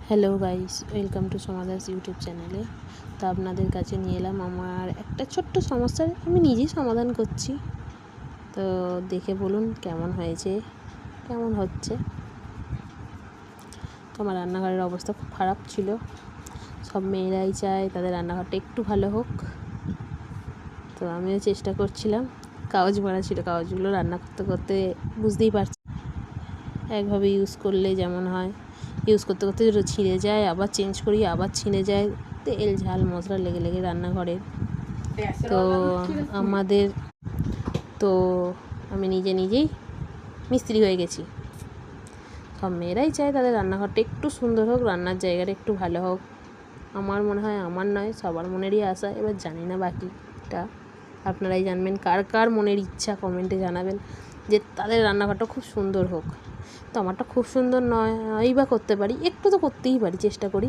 Hello guys, welcome to Samadas YouTube চ্যানেলে। তো আপনাদের কাছে নিয়ে এলাম আমার একটা ছোট্ট সমস্যার আমি নিজেই সমাধান করছি। তো দেখে বলুন কেমন হয়েছে, কেমন হচ্ছে। তো আমার রান্নাঘরের অবস্থা খুব খারাপ ছিল। সব মেয়েরাই চায় তাদের রান্নাঘরটা একটু ভালো হোক। তো আমিও চেষ্টা করছিলাম। কাগজ মারা ছিল, কাগজগুলো রান্না করতে করতে বুঝতেই পারছি একভাবে ইউজ করলে যেমন হয়, ইউজ করতে করতে ছিঁড়ে যায়, আবার চেঞ্জ করি, আবার ছিঁড়ে যায়, তেল ঝাল মশলা লেগে লেগে রান্নাঘরে। তো আমাদের তো আমি নিজেই মিস্ত্রি হয়ে গেছি। সব মেয়েরাই চায় তাদের রান্নাঘরটা একটু সুন্দর হোক, রান্নার জায়গাটা একটু ভালো হোক। আমার মনে হয়, আমার নয়, সবার মনেরই আশা। এবার জানি না বাকিটা আপনারাই জানবেন, কার কার মনের ইচ্ছা কমেন্টে জানাবেন যে তাদের রান্নাঘরটা খুব সুন্দর হোক। তো আমারটা খুব সুন্দর নয় বা করতে পারি, একটু তো করতেই পারি, চেষ্টা করি।